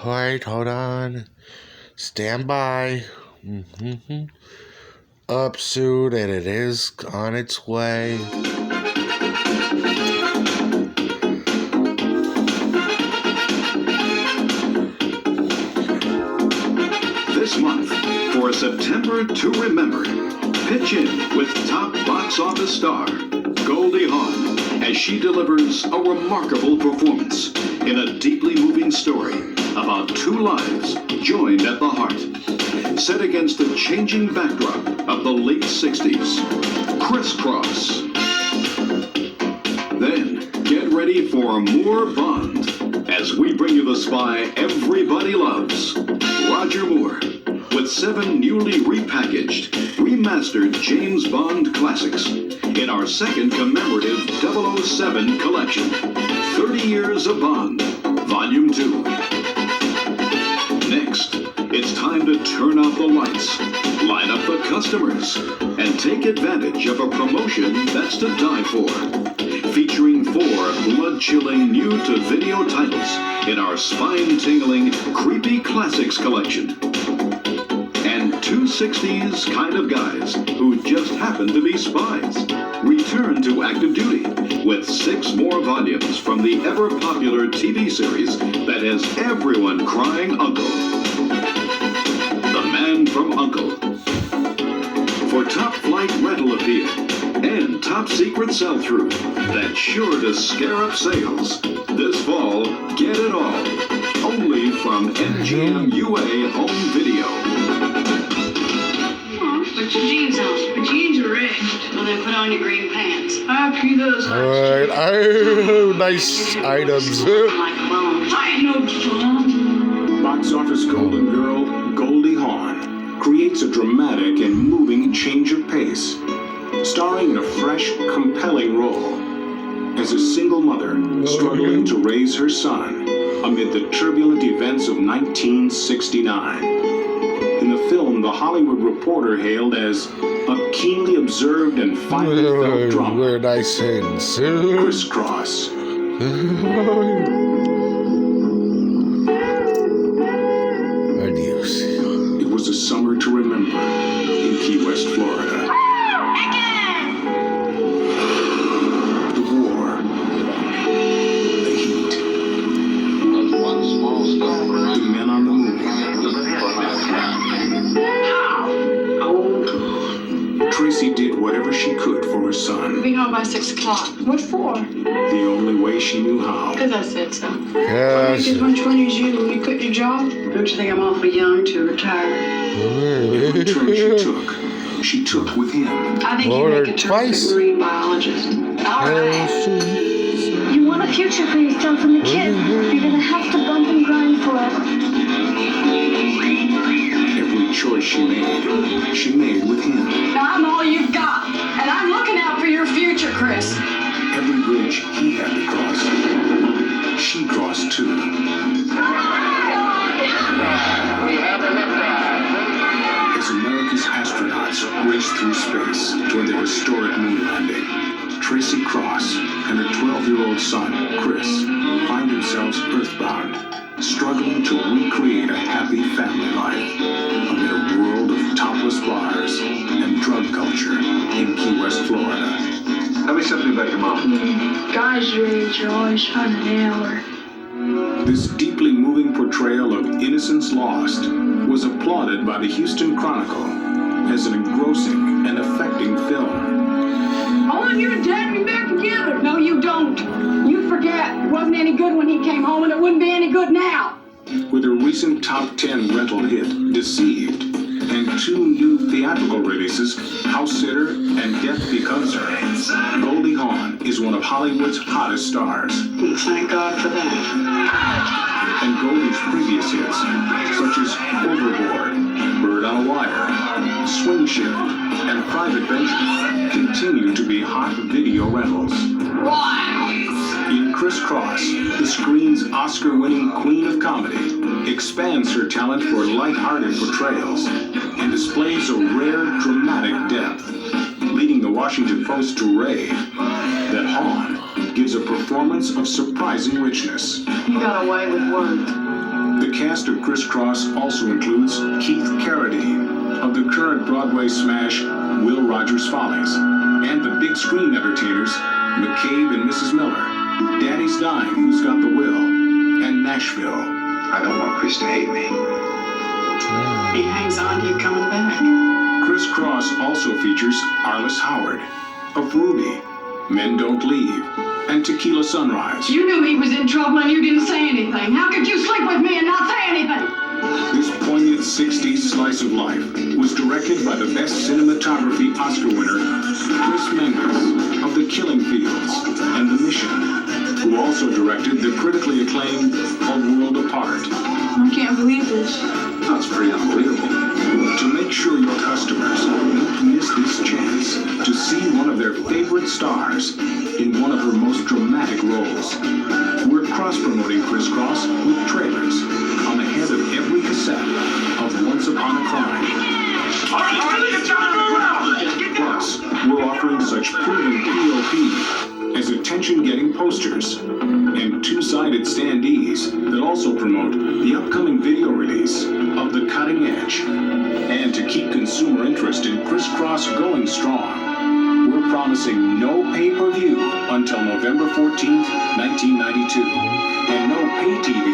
Alright, hold on. Stand by. Up soon, and it is on its way. This month, for September to Remember, pitch in with top box office star Goldie Hawn as she delivers a remarkable performance in a deeply moving story about two lives joined at the heart, set against the changing backdrop of the late 60s. CrissCross. Then, get ready for more Bond as we bring you the spy everybody loves, Roger Moore, with 7 newly repackaged, remastered James Bond classics in our second commemorative 007 collection, 30 Years of Bond, Volume 2. Next, it's time to turn out the lights, line up the customers, and take advantage of a promotion that's to die for. Featuring 4 blood-chilling new-to-video titles in our spine-tingling Creepy Classics collection. And 2 60s kind of guys who just happen to be spies return to active duty with 6 more volumes from the ever-popular TV series that has everyone crying uncle. The Man from U.N.C.L.E. For top-flight rental appeal and top-secret sell-through that's sure to scare up sales, this fall, get it all. Only from MGM UA Home Video. Put your jeans on. My jeans are red. Well, then put on your green pants. I'll keep those. Alright, oh, nice items. Like bones. I ain't no bum. Box office golden girl Goldie Hawn creates a dramatic and moving change of pace, starring in a fresh, compelling role as a single mother struggling to raise her son amid the turbulent events of 1969. In the film, the Hollywood Reporter hailed as a keenly observed and finely felt drama. Very nice hands. CrissCross. Adios. It was a summer to remember in Key West, Florida. The war, the heat, the men on the move. Tracy did whatever she could for her son. Be home by 6 o'clock. What for? The only way she knew how. Because I said so. Yes. Because when 20 is you quit your job, don't you think I'm awfully young to retire? Every turn she took with him. I think you make a terrific marine biologist. All right. You want a future for yourself and the kid. You're going to have to bump and grind for it. Every choice she made with him. Now I'm all you've got, and I'm looking out for your future, Chris. Every bridge he had to cross, she crossed too. As America's astronauts raced through space toward their historic moon landing, Tracy Cross and her 12-year-old son, Chris, find themselves earthbound, struggling to recreate a happy family life amid a world of topless bars and drug culture in Key West, Florida. Tell me something about your mom. Guys your age are always trying to nail her. This deeply moving portrayal of innocence lost was applauded by the Houston Chronicle as an engrossing and affecting film. I want you and Dad to be back together. No, you don't. You forget. It wasn't any good when he came home, and it wouldn't be any good now. With her recent top 10 rental hit, Deceived, and 2 new theatrical releases, House Sitter and Death Becomes Her, Goldie Hawn is one of Hollywood's hottest stars. Thank God for that. And Goldie's previous hits, such as Overboard, Bird on a Wire, Swing Shift, and Private Venture, continue to be hot video rentals. Wow. In CrissCross, the screen's Oscar-winning queen of comedy expands her talent for light-hearted portrayals and displays a rare dramatic depth, leading the Washington Post to rave that Hawn gives a performance of surprising richness. You got away with words. The cast of CrissCross also includes Keith Carradine of the current Broadway smash Will Rogers Follies, and the big screen entertainers McCabe and Mrs. Miller, Daddy's Dime, Who's Got the Will, and Nashville. I don't want Chris to hate me. He hangs on to you coming back. CrissCross also features Arliss Howard of Ruby, Men Don't Leave, and Tequila Sunrise. You knew he was in trouble and you didn't say anything. How could you sleep with me and not say anything? This poignant 60s slice of life was directed by the Best Cinematography Oscar winner, Chris Menges of The Killing Fields and The Mission, who also directed the critically acclaimed A World Apart. I can't believe this. That's pretty unbelievable. To make sure your customers don't miss this chance to see one of their favorite stars in one of her most dramatic roles, we're cross-promoting CrissCross with trailers on the head of every cassette of Once Upon a Crime. Plus, we're offering such proven POP as attention-getting posters and two-sided standees that also promote the upcoming video release of The Cutting Edge. And to keep consumer interest in CrissCross going strong, we're promising no pay-per-view until November 14th, 1992, and no pay TV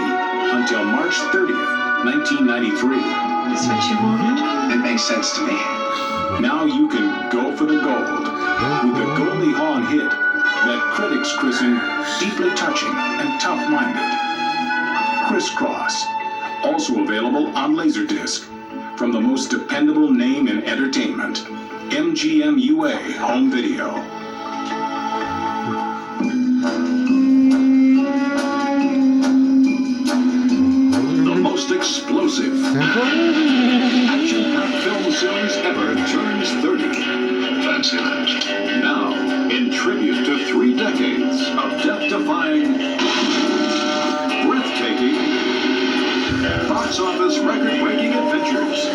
until March 30th, 1993. That's what you wanted? It makes sense to me. Now you can go for the gold with the Goldie Hawn hit that critics christen deeply touching and tough-minded. CrissCross, also available on Laserdisc from the most dependable name in entertainment, MGM UA Home Video. The most explosive action-packed film series ever turns 30. Fancy that. Now, in tribute to 3 decades of death-defying, breathtaking, box office record-breaking adventures,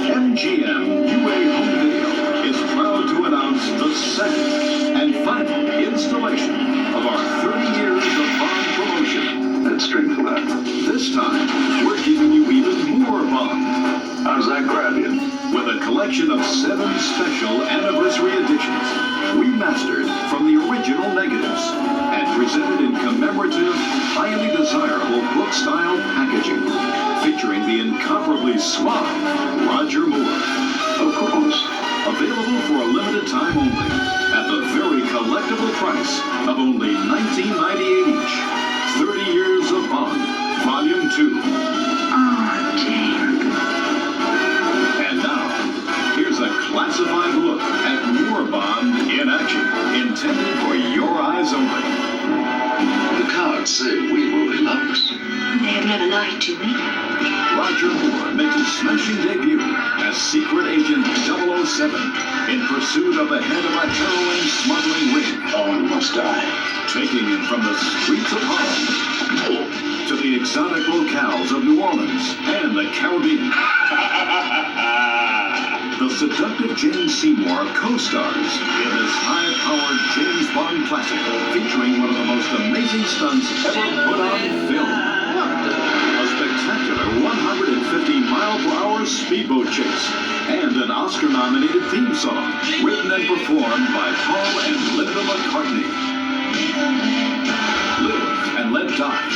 MGM UA Home Video is proud to announce the second and final installation of our 30 years of Bond promotion. Let's drink for that. This time, we're giving you even more Bond. How does that grab you? With a collection of 7 special anniversary editions, remastered from the original negatives, and presented in commemorative, highly desirable book-style packaging, featuring the incomparably suave Roger Moore. Of course. Available for a limited time only, at the very collectible price of only $19.98 each. 30 Years of Bond, Volume 2. Oh, Jane. And now, here's a classified look at more Bond in action, intended for your eyes only. The cards say we will be lovers. They have never lied to me. Roger Moore makes his smashing debut as Secret Agent 007 in pursuit of the head of a heroin smuggling ring. Owen must die. Taking him from the streets of Harlem to the exotic locales of New Orleans and the Caribbean. The seductive Jane Seymour co-stars in this high-powered James Bond classic, featuring one of the most amazing stunts ever put on film. A spectacular 150-mile-per-hour speedboat chase, and an Oscar-nominated theme song, written and performed by Paul and Linda McCartney. Live and let die.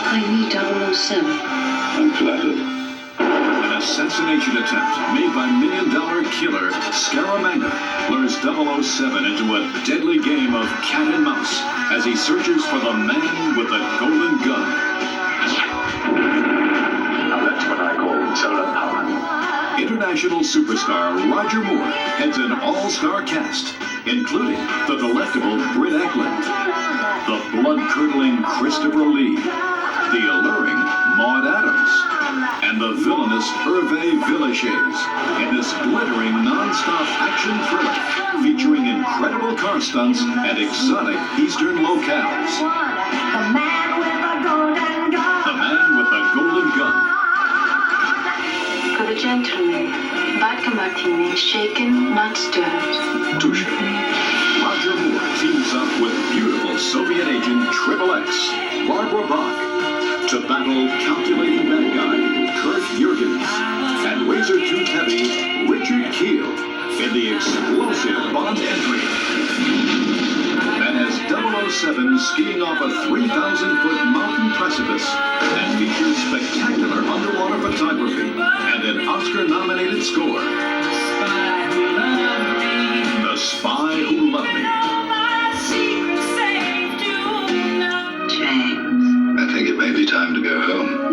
I need 007. I'm flattered. An assassination attempt made by million-dollar killer Scaramanga lures 007 into a deadly game of cat and mouse as he searches for the man with the golden gun. Now that's what I call solar power. International superstar Roger Moore heads an all-star cast, including the delectable Britt Eklund, the blood-curdling Christopher Lee, the alluring Maude Adams, and the villainous Hervé Villechaize in this glittering non-stop action thriller featuring incredible car stunts and exotic eastern locales. The man with the golden gun. The Man with the Golden Gun. For the gentleman, vodka martini, shaken, not stirred. Touche. Roger Moore teams up with beautiful Soviet agent X, Barbara Bach, to battle calculating bad guy Kurt Jurgens and razor-tooth heavy Richard Kiel in the explosive Bond entry that has 007 skiing off a 3,000-foot mountain precipice and features spectacular underwater photography and an Oscar-nominated score. The Spy Who Loved Me. James, I think it may be time to go home.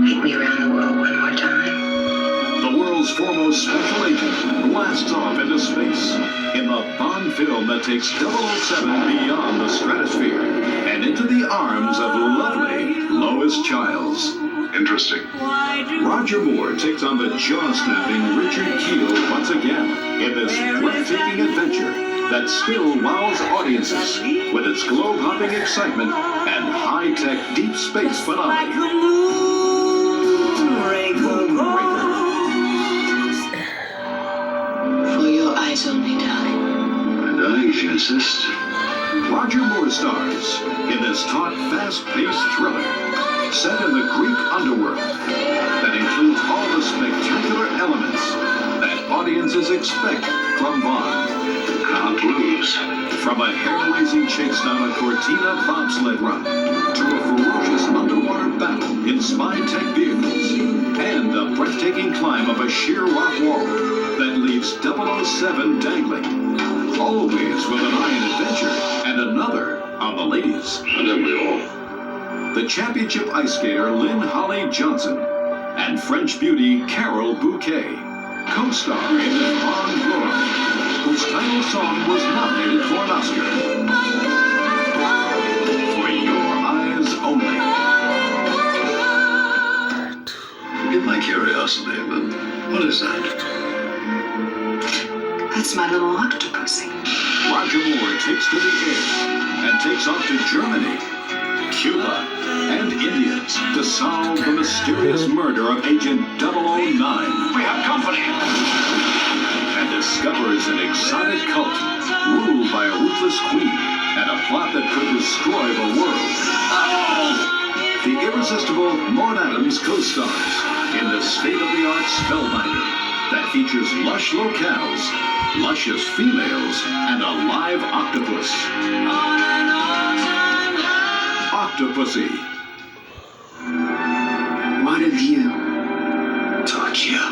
take me around the world one more time. The world's foremost special agent blasts off into space in the Bond film that takes 007 beyond the stratosphere and into the arms of lovely Lois Childs. Interesting. Roger Moore takes on the jaw-snapping Richard Kiel once again in this breathtaking adventure that still wows audiences with its globe-hopping excitement and high-tech deep space finale. Moonraker. For your eyes only, darling. I'm dying if you insist. Roger Moore stars in this taut, fast-paced thriller set in the Greek underworld that includes all the spectacular elements that audiences expect from Bond. Can't lose. From a hair-raising chase down a Cortina bobsled run to a ferocious underwater battle in spy-tech vehicles and the breathtaking climb of a sheer rock wall that leaves 007 dangling, always with an eye on adventure and another on the ladies. And then we all. The championship ice skater Lynn Holly Johnson and French beauty Carol Bouquet co-star in this Bond glory, whose title song was nominated for an Oscar. For Your Eyes Only. Forgive my curiosity, but what is that? That's my little octopusy. Roger Moore takes to the air and takes off to Germany, Cuba, and India to solve the mysterious murder of Agent 009. We have company. And discovers an exotic cult ruled by a ruthless queen and a plot that could destroy the world. The irresistible Maud Adams co-stars in the state-of-the-art Spellbinder that features lush locales, luscious females, and a live octopus. Octopussy. What of you? Tokyo.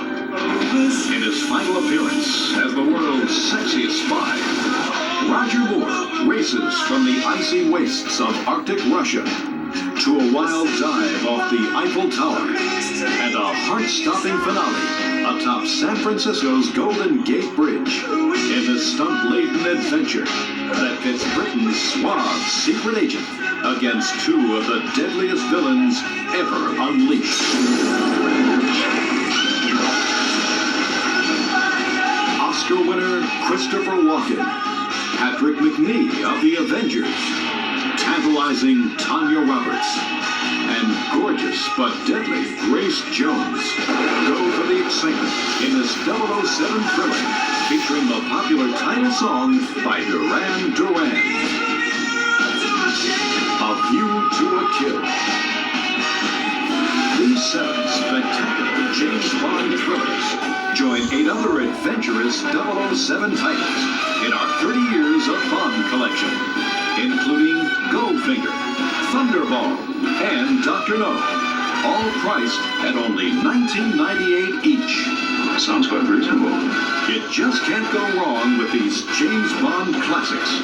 In his final appearance as the world's sexiest spy, Roger Moore races from the icy wastes of Arctic Russia to a wild dive off the Eiffel Tower and a heart-stopping finale atop San Francisco's Golden Gate Bridge in the stunt-laden adventure that pits Britain's suave secret agent against two of the deadliest villains ever unleashed. Oscar winner Christopher Walken, Patrick McNee of The Avengers, tantalizing Tanya Roberts, and gorgeous but deadly Grace Jones go for the excitement in this 007 thriller featuring the popular title song by Duran Duran. A View to a Kill. These 7 spectacular James Bond thrillers join 8 other adventurous 007 titles in our 30 Years of Bond collection, including Goldfinger, Thunderball, and Dr. No, all priced at only $19.98 each. Sounds quite reasonable. You just can't go wrong with these James Bond classics.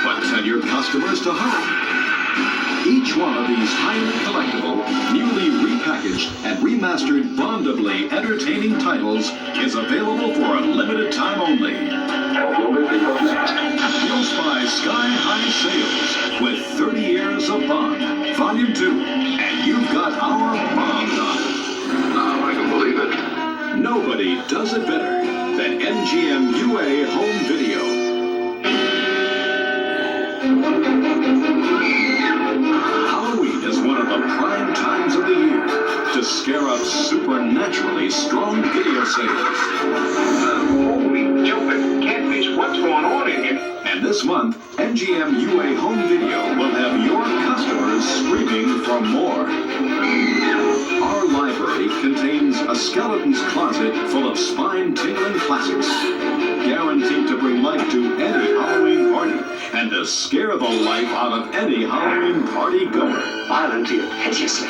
But tell your customers to hurry. Each one of these highly collectible, newly repackaged and remastered Bondably entertaining titles is available for a limited time only. You'll spy sky-high sales with 30 Years of Bond, Volume 2, and you've got our Bond on. Now I can believe it. Nobody does it better than MGM UA Home Video. Halloween is one of the prime times of the year to scare up supernaturally strong video sales. Holy jumping catfish, what's going on in here? And this month, MGM UA Home Video will have your customers screaming for more. Our library contains a skeleton's closet full of spine-tingling classics, guaranteed to bring life to any Halloween party and to scare the life out of any Halloween party goer. Violently and hideously.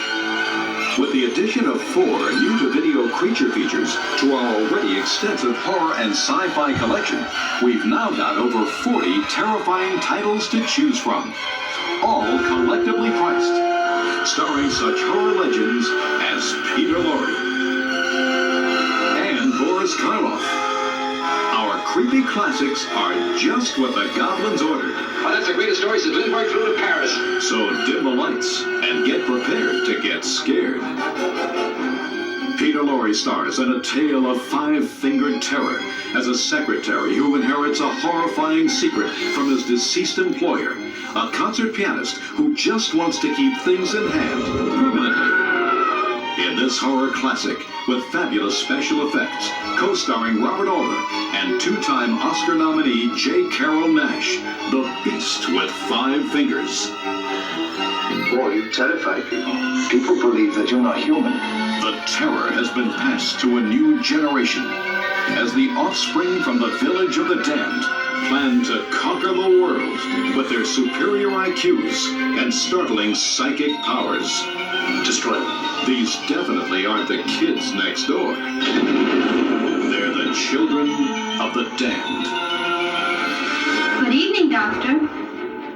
With the addition of 4 new-to-video creature features to our already extensive horror and sci-fi collection, we've now got over 40 terrifying titles to choose from, all collectively priced, starring such horror legends as Peter Lorre and Boris Karloff. Our creepy classics are just what the goblins ordered. Oh, that's the greatest story since Lindbergh flew to Paris. So dim the lights and get prepared to get scared. Peter Lorre stars in a tale of 5-fingered terror as a secretary who inherits a horrifying secret from his deceased employer, a concert pianist who just wants to keep things in hand permanently. In this horror classic, with fabulous special effects, co-starring Robert Alder and 2-time Oscar nominee J. Carrol Naish, the Beast with 5 Fingers. Boy, you terrify people. People believe that you're not human. The terror has been passed to a new generation as the offspring from the village of the damned plan to conquer the world with their superior IQs and startling psychic powers. Destroy them. These definitely aren't the kids next door. They're the children of the damned. Good evening, Doctor.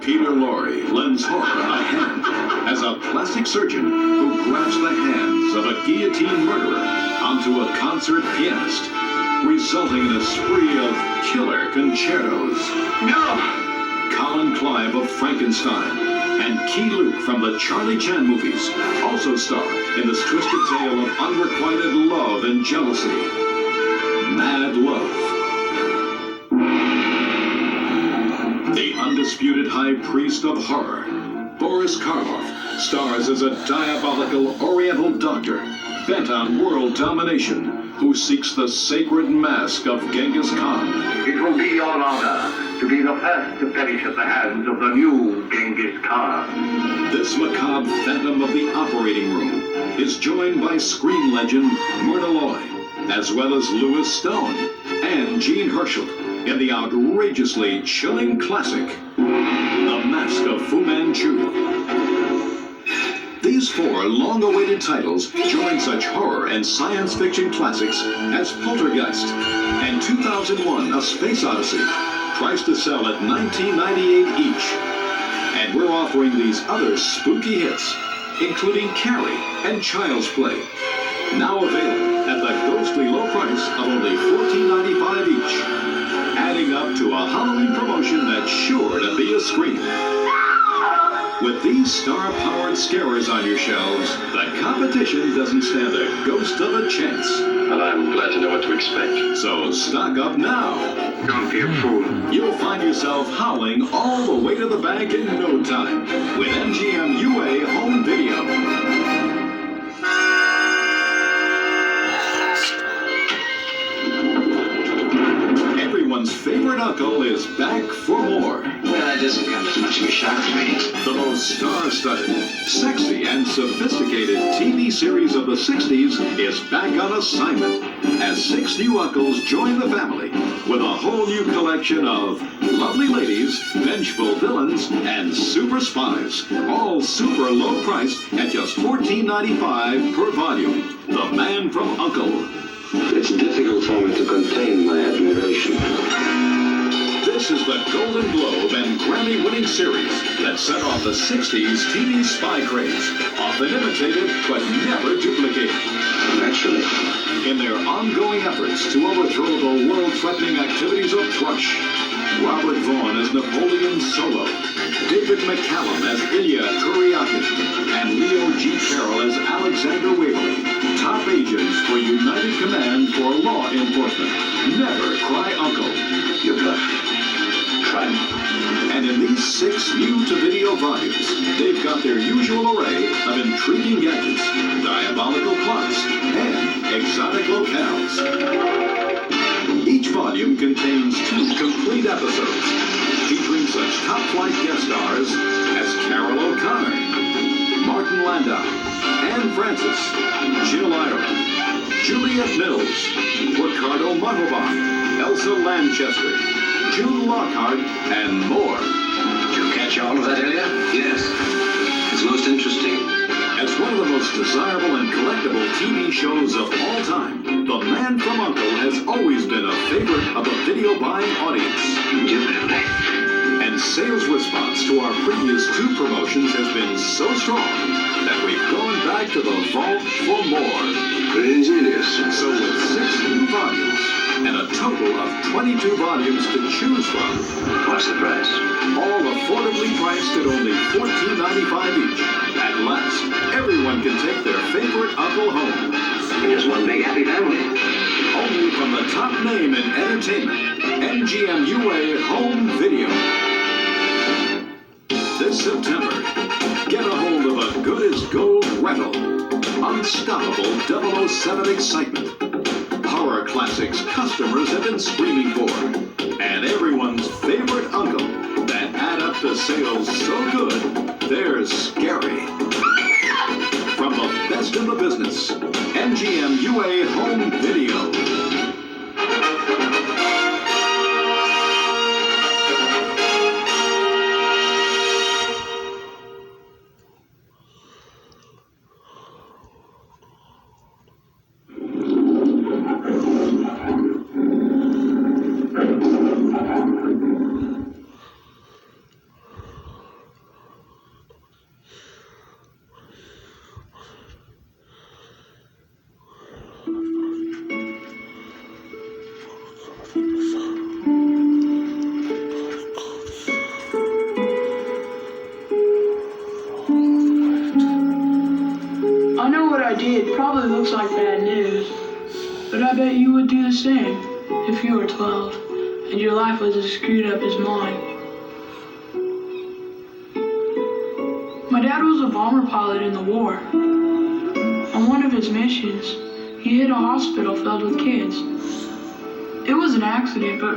Peter Lorre lends horror a hand as a plastic surgeon who grabs the hands of a guillotine murderer onto a concert pianist, resulting in a spree of killer concertos. No! Colin Clive of Frankenstein and Key Luke from the Charlie Chan movies also star in this twisted tale of unrequited love and jealousy. Mad Love. The undisputed high priest of horror, Boris Karloff, stars as a diabolical oriental doctor bent on world domination who seeks the sacred mask of Genghis Khan. It will be your honor to be the first to perish at the hands of the new Genghis Khan. This macabre phantom of the operating room is joined by screen legend Myrna Loy, as well as Louis Stone and Jean Herschel in the outrageously chilling classic, The Mask of Fu Manchu. These 4 long-awaited titles join such horror and science fiction classics as Poltergeist and 2001: A Space Odyssey, priced to sell at $19.98 each. And we're offering these other spooky hits, including Carrie and Child's Play, now available at the ghostly low price of only $14.95 each, adding up to a Halloween promotion that's sure to be a scream. With these star-powered scarers on your shelves, the competition doesn't stand a ghost of a chance. And I'm glad to know what to expect. So stock up now. Don't be a fool. You'll find yourself howling all the way to the bank in no time with MGM UA Home Video. Everyone's favorite uncle is back for more. Well, that doesn't come as much of a shock to me. The most star-studded, sexy, and sophisticated TV series of the 60s is back on assignment as 6 new uncles join the family with a whole new collection of lovely ladies, vengeful villains, and super spies, all super low priced at just $14.95 per volume. The Man from U.N.C.L.E. It's difficult for me to contain my admiration. This is the Golden Globe and Grammy-winning series that set off the 60s TV spy craze, often imitated but never duplicated. Naturally. In their ongoing efforts to overthrow the world-threatening activities of Thrush, Robert Vaughn as Napoleon Solo, David McCallum as Ilya Kuryakin, and Leo G. Carroll as Alexander Waverly, top agents for United Command for Law Enforcement. Never cry uncle. You bluff. Try me. And in these 6 new-to-video volumes, they've got their usual array of intriguing gadgets, diabolical plots, and exotic locales. Each volume contains 2 complete episodes, featuring such top-flight guest stars as Carol O'Connor, Martin Landau, Anne Francis, Jill Ireland, Juliet Mills, Ricardo Montalban, Elsa Lanchester, June Lockhart, and more. Did you catch all of that, Elia? Yes. It's most interesting. As one of the most desirable and collectible TV shows of all time, The Man from U.N.C.L.E. has always been a favorite of the video buying audience. Indubitably. And sales response to our previous 2 promotions has been so strong that we've gone back to the vault for more. Ingenious. So with 6 new volumes and a total of 22 volumes to choose from, What's the price? all affordably priced at only $14.95 each. At last, everyone can take their favorite uncle home. Just one big happy family. Only from the top name in entertainment, MGM UA Home Video. This September, get a hold of a good as gold rental. Unstoppable 007 excitement. Horror classics customers have been screaming for. And everyone's favorite uncle that add up to sales so good, they're scary. From the best in the business, MGM UA Home Video. I know what I did probably looks like bad news, but I bet you would do the same if you were 12 and your life was as screwed up as mine. My dad was a bomber pilot in the war. On one of his missions, he hit a hospital filled with kids. It was an accident, but